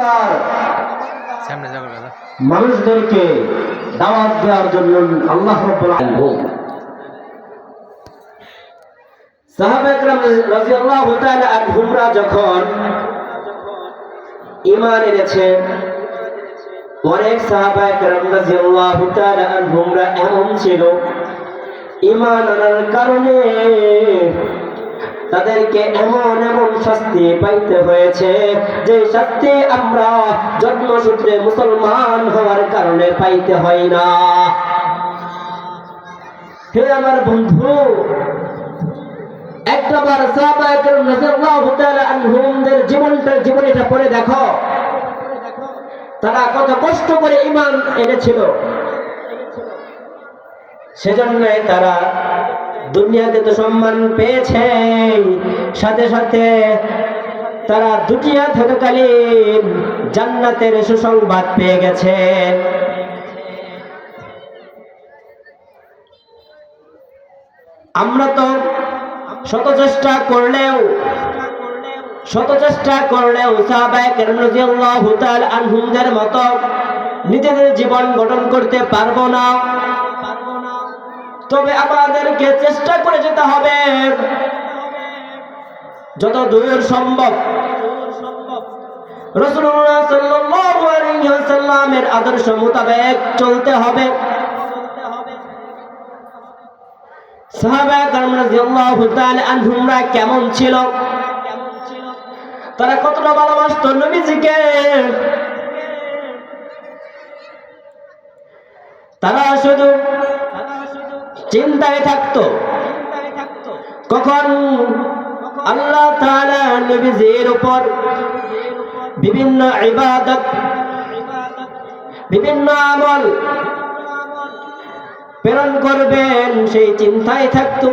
ইমানদার মানুষদেরকে দাওয়াত দেওয়ার জন্য আল্লাহ রাব্বুল আলামিন সাহাবায়ে কেরাম রাদিয়াল্লাহু তাআলা আনহুমরা যখন ঈমান এনেছেন, অনেক সাহাবায়ে কেরাম রাদিয়াল্লাহু তাআলা আনহুমরা এমন ছিল ঈমান আনার কারণে তাদেরকে এমন এমন শাস্তি পাইতে হয়েছে যে শাস্তি আমরা জন্মসূত্রে মুসলমান হওয়ার কারণে পাইতে হয় না। হে আমার বন্ধু, একবার সাহাবায়ে কেরাম রাদিয়াল্লাহু তাআলা আনহুমদের জীবনীটা পড়ে দেখো, তারা কত কষ্ট করে ঈমান এনেছিল। সেজন্য তারা দুনিয়াতে তো সম্মান পেয়েছে, সাথে সাথে তারা দুনিয়া থাকাকালীন জান্নাতের সুসংবাদ পেয়ে গেছে। আমরা তো শত চেষ্টা করলেও সাহাবায়ে কেরাম রাদিয়াল্লাহু তাআলা আনহুমদের মতো নিজেদের জীবন গঠন করতে পারবো না। তবে আমাদেরকে চেষ্টা করে যেতে হবে যত দূর সম্ভব রাসূলুল্লাহ সাল্লাল্লাহু আলাইহি ওয়াসাল্লামের আদর্শ মোতাবেক চলতে হবে। সাহাবায়ে কেরাম রাদিয়াল্লাহু তাআলা আনহুমরা কেমন ছিল, তারা কতটা ভালোবাসতো নবীজিকে। তারা শুধু চিন্তায় থাকতো কখন আল্লাহ তাআলা নবীজির উপর বিভিন্ন ইবাদত, বিভিন্ন আমল প্রেরণ করবেন, সেই চিন্তায় থাকতো।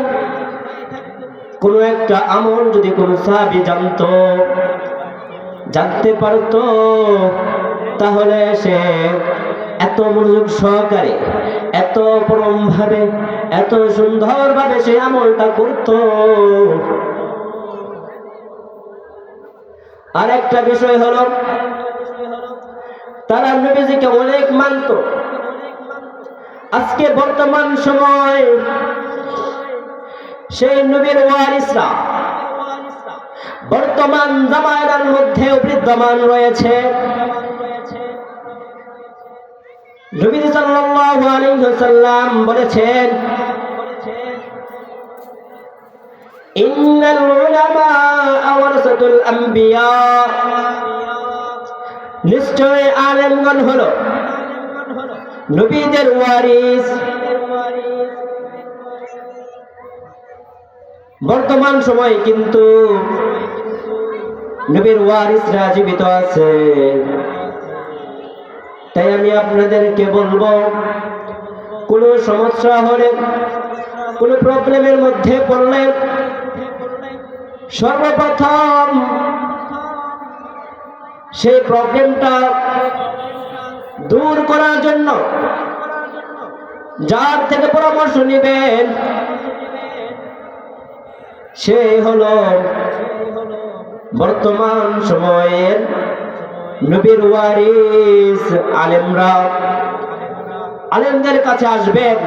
কোন একটা আমল যদি কোন সাহাবী জানতে পারতো, তাহলে সে এত মনোযোগ সহকারে, এত পরমভাবে, এত সুন্দরভাবে সেই আমলটা করত। আর একটা বিষয় হলো, তারা নবীজিকে অনেক মানত। আজকে বর্তমান সময় সেই নবীর ওয়ারিসরা বর্তমান জামানার মধ্যে বিদ্যমান রয়েছে। নবী সাল্লাল্লাহু আলাইহি ওয়াসাল্লাম বলেছেন, ইন্নাল উলামা ওয়ারাসাতুল আম্বিয়া, নিশ্চয় আলেমগণ হলো নবীদের ওয়ারিস। বর্তমান সময় কিন্তু নবীর ওয়ারিসরা জীবিত আছে। তাই আমি আপনাদেরকে বলবো, কোনো সমস্যা হলে, কোনো প্রবলেমের মধ্যে পড়লে সর্বপ্রথম সেই প্রবলেমটা দূর করার জন্য যার থেকে পরামর্শ নেবেন সে হলো বর্তমান সময়ের নবীর ওয়ারিস আলেমরা। আলেমদের কাছে আসবেন,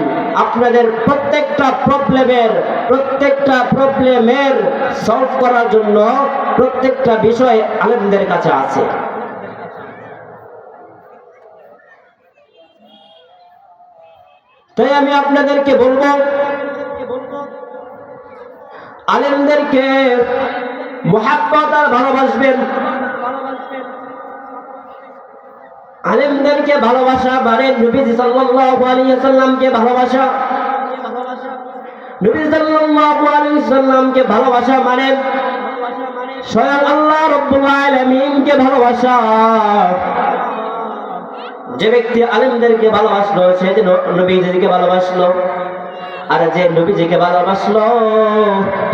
আপনাদের প্রত্যেকটা প্রবলেমের সলভ করার জন্য প্রত্যেকটা বিষয় আলেমদের কাছে আছে। তাই আমি আপনাদেরকে বলবো, আলেমদেরকে মুহাব্বত আর ভালোবাসবেন। আলেমদেরকে ভালোবাসা মানে নবী সাল্লাল্লাহু আলাইহি ওয়াসাল্লামকে ভালোবাসা। নবী সাল্লাল্লাহু আলাইহি ওয়াসাল্লামকে ভালোবাসা মানে স্বয়ং আল্লাহ রাব্বুল আলামিনকে ভালোবাসা। যে ব্যক্তি আলেমদেরকে ভালোবাসলো সে যে নবীজিকে ভালোবাসলো, আর যে নবীজিকে ভালোবাসলো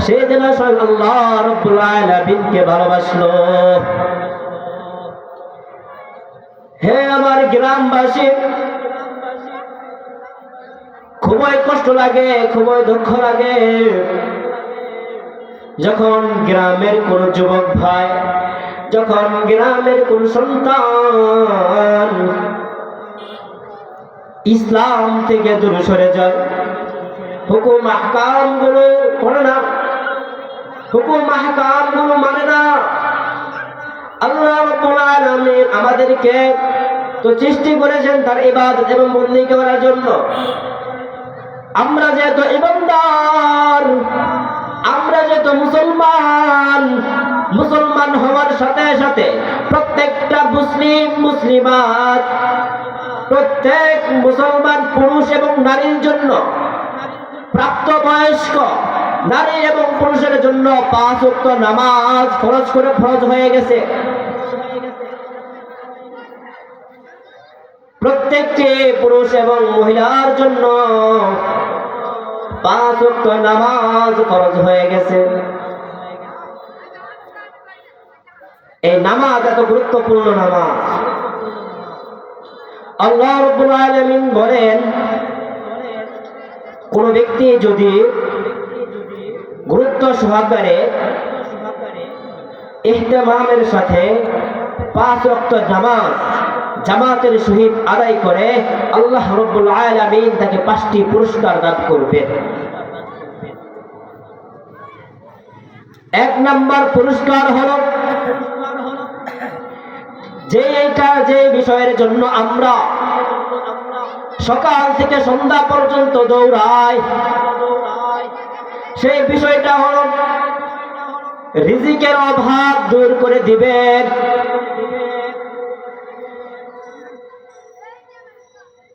সে যেন স্বয়ং আল্লাহ রাব্বুল আলামিনকে ভালোবাসলো। হে আমার গ্রামবাসী, খুবই কষ্ট লাগে, খুবই দুঃখ লাগে যখন গ্রামের কোন যুবক ভাই যখন গ্রামের কোন সন্তান ইসলাম থেকে দূরে সরে যায়, হুকুম আহকাম গুলো করে না, হুকুম আহকাম গুলো মানে না, আল্লাহ রাব্বুল আলামিন আমাদেরকে তো সৃষ্টি করেছেন তার ইবাদত এবং বন্দেগী করার জন্য। আমরা যেহেতু ইমানদার, আমরা যেহেতু মুসলমান হওয়ার সাথে সাথে প্রত্যেকটা মুসলিমাত, প্রত্যেক মুসলমান পুরুষ এবং নারীর জন্য, প্রাপ্তবয়স্ক নারী এবং পুরুষের জন্য 5 ওয়াক্ত নামাজ ফরজ হয়ে গেছে। প্রত্যেকটি পুরুষ এবং মহিলার জন্য 5 ওয়াক্ত নামাজ ফরজ হয়ে গেছে। এই নামাজ এত গুরুত্বপূর্ণ নামাজ। আল্লাহ রাব্বুল আলামিন বলেন, কোন ব্যক্তি যদি গুরুত্ব সহকারে ইহতিমামের সাথে 5 ওয়াক্ত নামাজ জামাতের সহিত আদায় করে, আল্লাহ রাব্বুল আলামিন তাকে 5টি পুরস্কার দান করবেন। 1 নম্বর পুরস্কার হলো, যে বিষয়ের জন্য আমরা সকাল থেকে সন্ধ্যা পর্যন্ত দৌড়াই, সেই বিষয়টা হলো রিজিকের অভাব দূর করে দিবেন।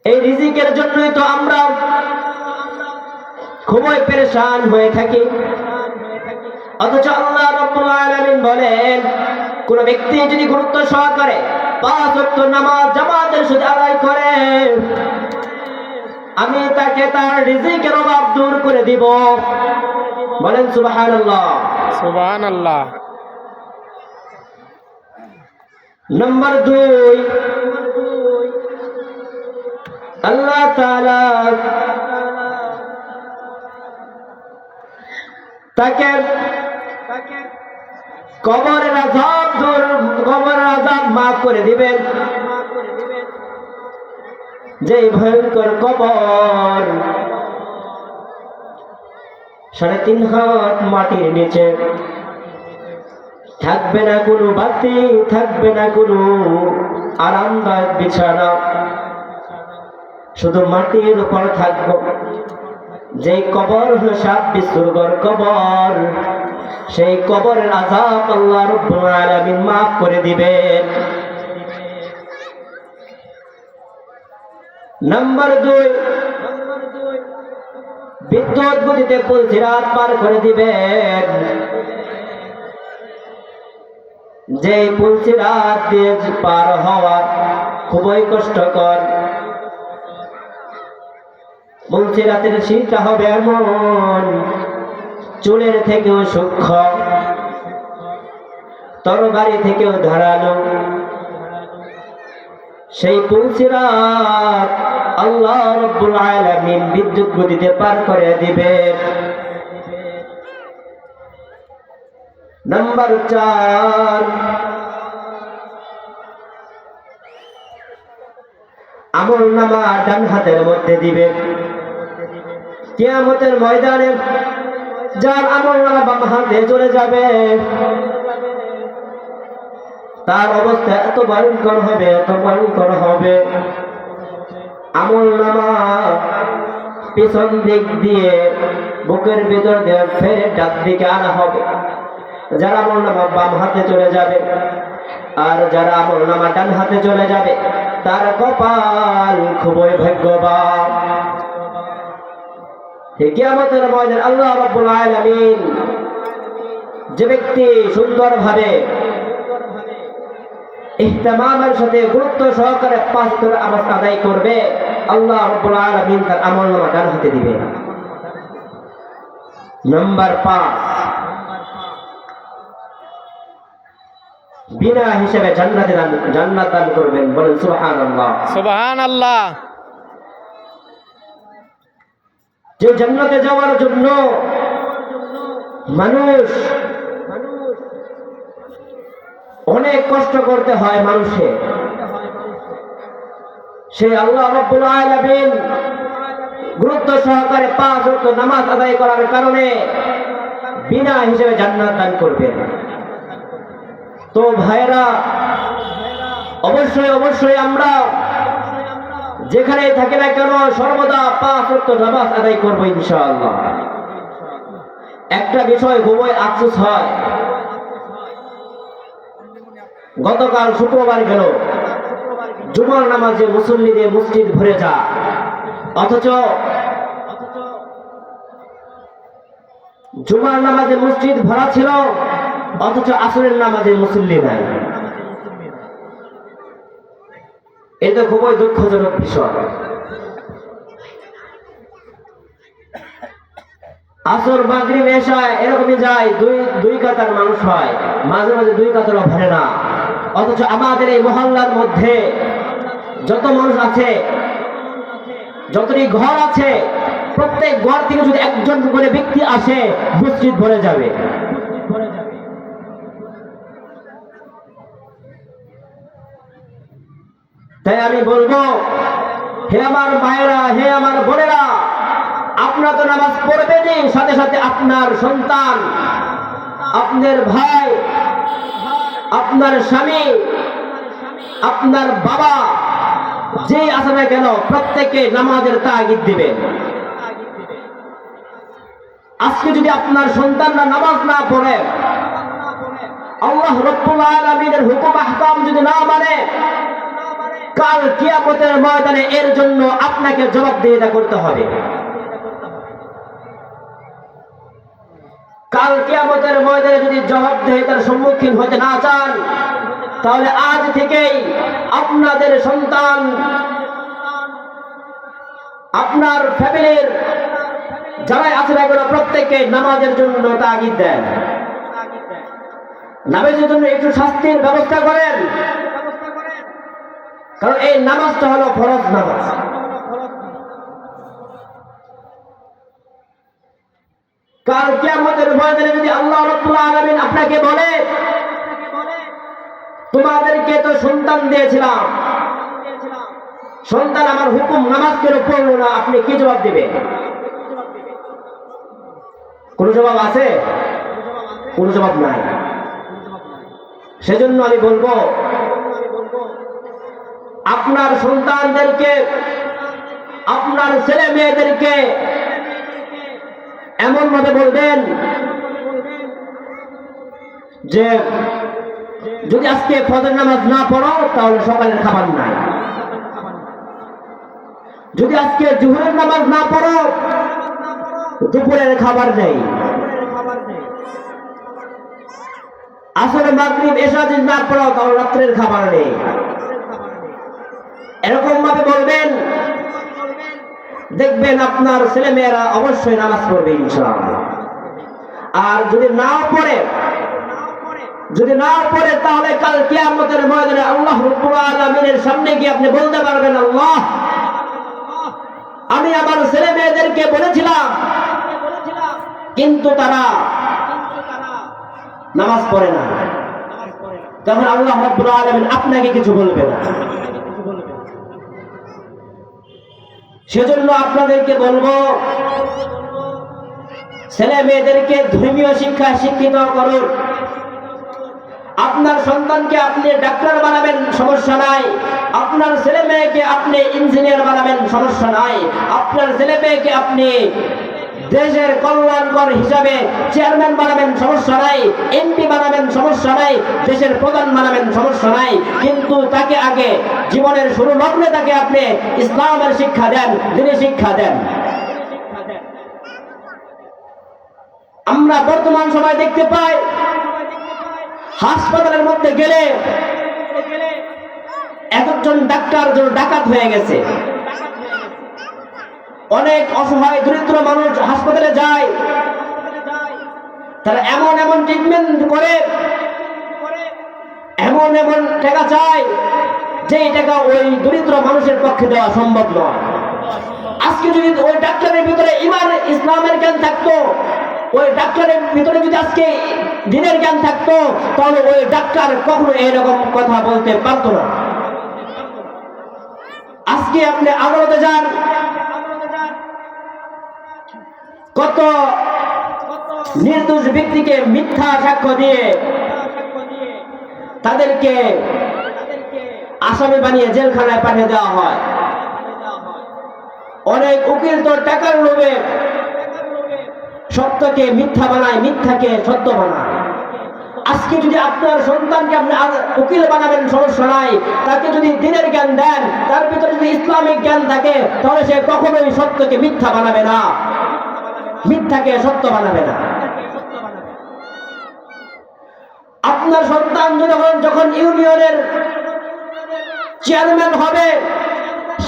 এই রিজিকের জন্যই তো আমরা খুবই পেরেশান হয়ে থাকি। অথচ আল্লাহ রাব্বুল আলামিন বলেন, কোন ব্যক্তি যদি গুরুত্ব সহকারে 5 ওয়াক্ত নামাজ জামাতের সাথে আদায় করে, আমি তাকে তার রিজিকের অভাব দূর করে দিব। বলেন সুবহানাল্লাহ। সুবহানাল্লাহ। নম্বর 2, আল্লাহ তাআলা তাকে কবরের আযাব মাফ করে দিবেন। যে ভয়ঙ্কর কবর, 3.5 হাত মাটির নিচে, থাকবে না কোনো বাতি, থাকবে না কোনো আরামদায়ক বিছানা, শুধু মাটির উপর থাকবো। যে কবর হলো 7 বিশ্বর কবর, সেই কবরের আযাব আল্লাহ রাব্বুল আলামিন মাফ করে দিবেন। নম্বর 2, বিদ্যুৎ গতিতে পুলসিরাত পার করে দিবেন। যে পুলসিরাত দিয়ে পার হওয়া খুবই কষ্টকর। পুলসিরাতের শীতটা হবে এমন, চুলের থেকেও সূক্ষ্ম, তরবারি থেকেও ধারালো। সেই পুলসিরাত আল্লাহ রাব্বুল আলামিন বিদ্যুৎ গতিতে পার করে দিবেন। নম্বর 4, আমলনামা ডান হাতের মধ্যে দিবেন। কিয়ামতের ময়দানে যার আমলনামা বাম হাতে চলে যাবে, তার অবস্থা এত ভয়ঙ্কর হবে, এত ভয়ঙ্কর হবে। আমলনামা পিছন দিক দিয়ে বুকের ভিতর দিয়ে ফেরে ডান দিকে আনা হবে। যারা আমলনামা বাম হাতে চলে যাবে আর যারা আমলনামা ডান হাতে চলে যাবে, তার কপাল খুবই ভাগ্যবান। কিয়ামতের ময়দানে আল্লাহ রাব্বুল আলামিন যে ব্যক্তি সুন্দরভাবে ইহতিমামের সাথে গুরুত্ব সহকারে 5 ওয়াক্ত নামাজ আদায় করবে, আল্লাহ রাব্বুল আলামিন তার আমলনামা ডান হাতে দিবেন। নম্বর 5, বিনা হিসাবে জান্নাত দান করবেন। বলেন সুবহানাল্লাহ। সুবহানাল্লাহ। যে জান্নাতে যাওয়ার জন্য মানুষ অনেক কষ্ট করতে হয় মানুষের। সেই আল্লাহ রাব্বুল আলামিন গুরুত্ব সহকারে 5 ওয়াক্ত নামাজ আদায় করার কারণে বিনা হিসেবে জান্নাত দান করবেন। তো ভাইরা, অবশ্যই অবশ্যই আমরা যেখানে থাকি না কেন সর্বদা 5 ওয়াক্ত নামাজ আদায় করব ইনশাআল্লাহ। একটা বিষয় খুবই আফসোস হয়, গতকাল শুক্রবার গেল, জুমার নামাজে মুসল্লিদের মসজিদ ভরে যায়, অথচ জুমার নামাজে মসজিদ ভরা ছিল, অথচ আসরের নামাজে মুসল্লি নাই। এটা খুবই দুঃখজনক বিষয়। আসর মাগরিব এশা এরকমই যায়, দুই কাতার মানুষ হয়, মাঝে মাঝে 2 কাতারও ভরে না। অথচ আমাদের এই মহল্লার মধ্যে যত মানুষ আছে, যতটি ঘর আছে, প্রত্যেক ঘর থেকে যদি একজন করে ব্যক্তি আসে, মসজিদ ভরে যাবে। তাই আমি বলবো, হে আমার মায়েরা, হে আমার বোনেরা, আপনারা তো নামাজ পড়বেনই, সাথে সাথে আপনার সন্তান, আপনার ভাই, আপনার স্বামী, আপনার বাবা যে আসে না কেন, প্রত্যেকে নামাজের তাগিদ দিবেন। আজকে যদি আপনার সন্তানরা নামাজ না পড়ে, আল্লাহ রাব্বুল আলামিনের হুকুম আহকাম যদি না মানে, কাল কিয়ামতের ময়দানে এর জন্য আপনাকে জবাবদিহিতা করতে হবে। কাল কিয়ামতের ময়দানে যদি জবাবদিহিতার সম্মুখীন হতে না চান, তাহলে আজ থেকেই আপনাদের সন্তান, আপনার ফ্যামিলির যারাই আছে না কেন, প্রত্যেককে নামাজের জন্য তাগিদ দেন। নামাজের জন্য একটু শাস্তির ব্যবস্থা করেন, কারণ এই নামাজটা হলো ফরজ নামাজ। কাল কিয়ামতের ময়দানে যদি আল্লাহ রাব্বুল আলামিন আপনাকে বলে, তোমাদেরকে তো সন্তান দিয়েছিলাম, সন্তান আমার হুকুম নামাজ কেন পড়লো না, আপনি কি জবাব দিবেন? কোন জবাব আছে? কোন জবাব নাই। সেজন্য আমি বলবো, আপনার সন্তানদেরকে, আপনার ছেলে মেয়েদেরকে এমন ভাবে বলবেন যে যদি আজকে ফজর নামাজ না পড়ো, তাহলে সকালের খাবার নাই। যদি আজকে জোহরের নামাজ না পড়ো, দুপুরের খাবার নেই। আসরে মাগরিব এশা যদি না পড়ো, তাহলে রাত্রের খাবার নেই। এরকম ভাবে বলবেন, দেখবেন আপনার ছেলে মেয়েরা অবশ্যই নামাজ পড়বে ইনশাআল্লাহ। আর যদি না পড়ে, তাহলে কাল কিয়ামতের ময়দানে আল্লাহ রাব্বুল আলামিনের সামনে গিয়ে আপনি বলতে পারবেন, আল্লাহ, আমি আমার ছেলে মেয়েদেরকে বলেছিলাম, কিন্তু তারা নামাজ পড়ে না। তখন আল্লাহ রাব্বুল আলামিন আপনাকে কিছু বলবে না। সেজন্য আপনাদেরকে বলবো, ছেলে মেয়েদেরকে ধর্মীয় শিক্ষা শিক্ষিত করুন। আপনার সন্তানকে আপনি ডাক্তার বানাবেন, সমস্যা নাই। আপনার ছেলে মেয়েকে আপনি ইঞ্জিনিয়ার বানাবেন, সমস্যা নাই। আপনার ছেলে মেয়েকে আপনি দেশের কল্যাণকর হিসাবে চেয়ারম্যান বানাবেন, সমস্যা নাই। এমপি বানাবেন, সমস্যা নাই। দেশের প্রধান বানাবেন, সমস্যা নাই। কিন্তু তাকে আগে জীবনের শুরু লগ্নে তাকে আপনি ইসলামের শিক্ষা দেন, দ্বীনি শিক্ষা দেন। আমরা বর্তমান সময় দেখতে পাই, হাসপাতালের মধ্যে গেলে একজন ডাক্তার ডাকাত হয়ে গেছে। অনেক অসহায় দরিদ্র মানুষ হাসপাতালে যায়, তারা এমন এমন ট্রিটমেন্ট করে, এমন এমন টাকা চায়, যে টাকা ওই দরিদ্র মানুষের পক্ষে দেওয়া সম্ভব নয়। আজকে যদি ওই ডাক্তারের ভিতরে ইমান ইসলামের জ্ঞান থাকতো, ওই ডাক্তারের ভিতরে যদি আজকে দিনের জ্ঞান থাকতো, তাহলে ওই ডাক্তার কখনো এরকম কথা বলতে পারতো না। আজকে আপনি আদালতে যান, কত নির্দোষ ব্যক্তিকে মিথ্যা সাক্ষ্য দিয়ে তাদেরকে আসামি বানিয়ে জেলখানায় পাঠিয়ে দেওয়া হয়। অনেক উকিল তো টাকার লোভে সত্যকে মিথ্যা বানায়, মিথ্যাকে সত্য বানায়। আজকে যদি আপনার সন্তানকে আপনি উকিল বানাবেন, সমস্যা নাই, তাকে যদি দিনের জ্ঞান দেন, তার ভিতরে যদি ইসলামিক জ্ঞান থাকে, তাহলে সে কখনোই সত্যকে মিথ্যা বানাবে না, মিথ্যাকে সত্য বানাবে না। আপনার সন্তান যখন ইউনিয়নের চেয়ারম্যান হবে,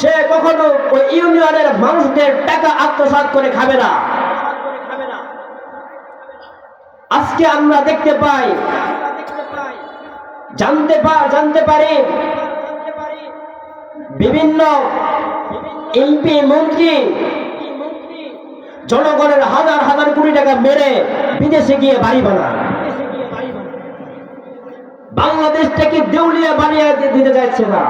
সে কখনো ওই ইউনিয়নের মানুষদের টাকা আত্মসাৎ করে খাবে না। আজকে আমরা দেখতে পাই, জানতে পারি বিভিন্ন এমপি মন্ত্রী জনগণের হাজার হাজার কোটি টাকা মেরে বিদেশে গিয়ে বাড়ি বানায়। বাংলাদেশটাকে দেউলিয়া বানিয়ে দিতে যাচ্ছে না।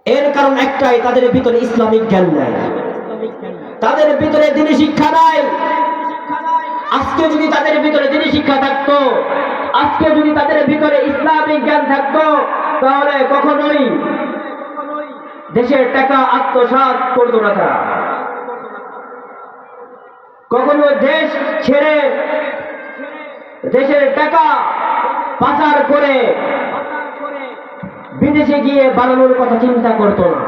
এর কারণ একটাই, তাদের ভিতরে ইসলামিক জ্ঞান নাই, তাদের ভিতরে দিনী শিক্ষা নাই। আজকে যদি তাদের ভিতরে দিনী শিক্ষা থাকতো, আজকে যদি তাদের ভিতরে ইসলামিক জ্ঞান থাকতো, তাহলে কখনোই দেশের টাকা আত্মসাৎ করতো না তারা। কখনো দেশ ছেড়ে দেশের টাকা পাচার করে বিদেশে গিয়ে বানানোর কথা চিন্তা করতো না।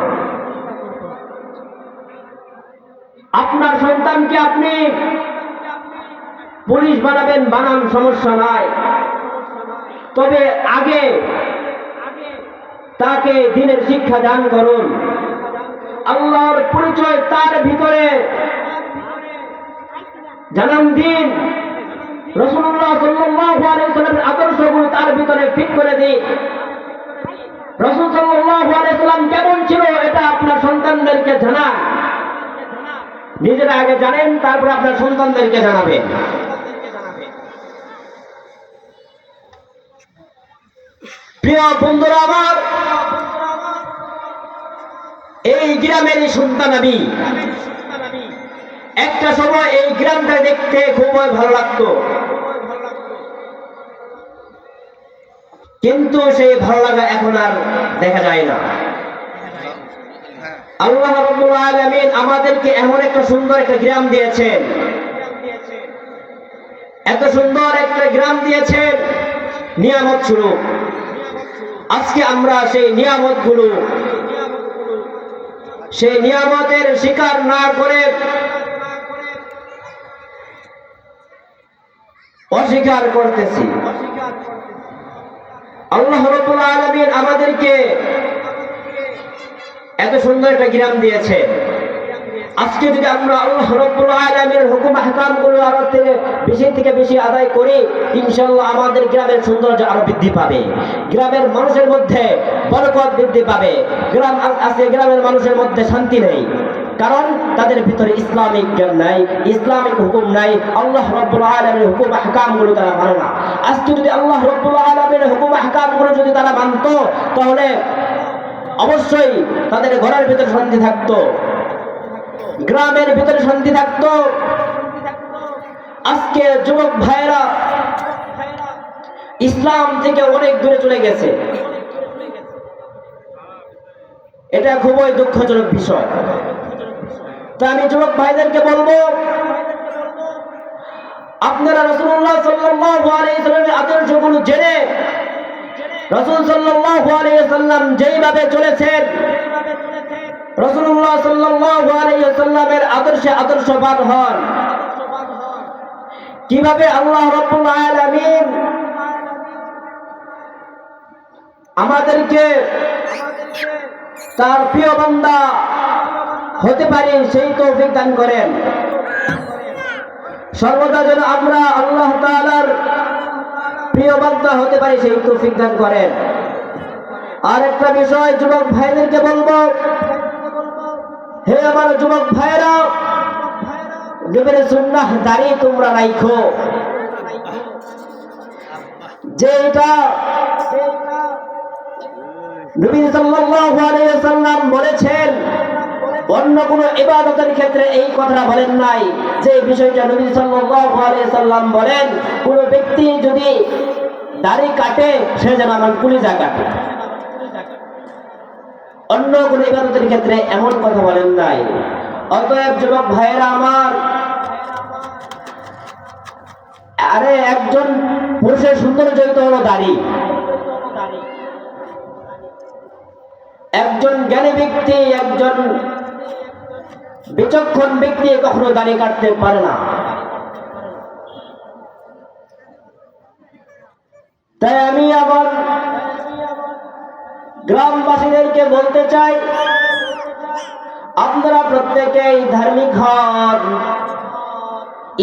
আপনার সন্তানকে আপনি পুলিশ বানাবেন, বানান, সমস্যা নাই, তবে আগে তাকে দ্বীনের শিক্ষা দান করুন। আল্লাহর পরিচয় তার ভিতরে জানান দিন। রাসূলুল্লাহ সাল্লাল্লাহু আলাইহি ওয়াসাল্লামের আদর্শগুলো তার ভিতরে ফিট করে দিন। রাসূল সাল্লাল্লাহু আলাইহি ওয়াসাল্লাম কেমন ছিল, এটা আপনার সন্তানদেরকে জানান। নিজেরা আগে জানেন, তারপর আপনার সন্তানদেরকে জানাবেন। প্রিয় বন্ধুরা আমার, এই গ্রামেরই সন্তান আমি। একটা সময় এই গ্রামটা দেখতে খুবই ভালো লাগতো, কিন্তু সেই ভালো লাগা এখন আর দেখা যায় না। আল্লাহ রাব্বুল আলামিন আমাদেরকে এমন একটা সুন্দর একটা গ্রাম দিয়েছেন, এত সুন্দর একটা গ্রাম দিয়েছেন নিয়ামত স্বরূপ। আজকে আমরা সেই নিয়ামতের স্বীকার না করে অস্বীকার করতেছি। আল্লাহ রাব্বুল আলামিন আমাদেরকে এত সুন্দর একটা গ্রাম দিয়েছে। আজকে যদি আমরা আল্লাহ রাব্বুল আলামিনের হুকুম আহকামগুলো আরো থেকে বেশি আদায় করি, ইনশাআল্লাহ আমাদের গ্রামের সৌন্দর্য আরো বৃদ্ধি পাবে, গ্রামের মানুষের মধ্যে বরকত বৃদ্ধি পাবে। গ্রামের মানুষের মধ্যে শান্তি নেই, কারণ তাদের ভিতরে ইসলামিক জ্ঞান নাই, ইসলামিক হুকুম নাই, আল্লাহ রাব্বুল আলামিনের হুকুম আহকামগুলো তারা মানে না। আজকে যদি আল্লাহ রাব্বুল আলামিনের হুকুম আহকামগুলো যদি তারা মানতো, তাহলে অবশ্যই তাদের ঘরের ভিতরে শান্তি থাকতো, গ্রামের ভিতরে শান্তি থাকতো। আজকে যুবক ভাইরা ইসলাম থেকে অনেক দূরে চলে গেছে, এটা খুবই দুঃখজনক বিষয়। তা আমি যুবক ভাইদেরকে বলবো, আপনারা রাসূলুল্লাহ সাল্লাল্লাহু আলাইহি ওয়াসাল্লামের আদর্শগুলো জেনে, রাসূল সাল্লাল্লাহু আলাইহি ওয়াসাল্লাম যেইভাবে চলেছেন, রাসূলুল্লাহ সাল্লাল্লাহু আলাইহি ওয়াসাল্লামের আদর্শে আদর্শবান হন। কিভাবে আল্লাহ রাব্বুল আলামিন আমাদেরকে তার প্রিয় বান্দা হতে পারি সেই তৌফিক দান করেন। সর্বদা যেন আমরা আল্লাহ তাআলার প্রিয় বান্দা হতে পারি সেই তৌফিক দান করেন। আর একটা বিষয় যুবক ভাইদেরকে বলবো, হে আমার যুবক ভাইরা, নবীর সুন্নাহ দাঁড়িয়ে তোমরা রাখো, যে এটা নবী সাল্লাল্লাহু আলাইহি ওয়াসাল্লাম বলেছেন। অন্য কোন ইবাদতের ক্ষেত্রে এই কথাটা বলেন নাই, যে বিষয়টা নবী সাল্লাল্লাহু আলাইহি ওয়াসাল্লাম বলেন, কোন ব্যক্তি যদি দাড়ি কাটে সে যেন আমার কলিজা কাটে। অন্য কোন ইবাদতের ক্ষেত্রে এমন কথা বলেন নাই। অতএব যুবক ভাইয়েরা আমার, আরে একজন পুরুষের সৌন্দর্যই তো হলো দাড়ি। একজন জ্ঞানী ব্যক্তি, একজন বিচক্ষণ ব্যক্তি কখনো দাড়ি কাটতে পারে না। তাই আমি আবার গ্রামবাসীদেরকে বলতে চাই, আপনারা প্রত্যেকেই ধার্মিক হন,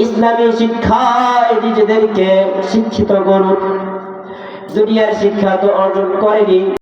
ইসলামী শিক্ষায় নিজেদেরকে শিক্ষিত করুন। দুনিয়ার শিক্ষা তো অর্জন করেনি।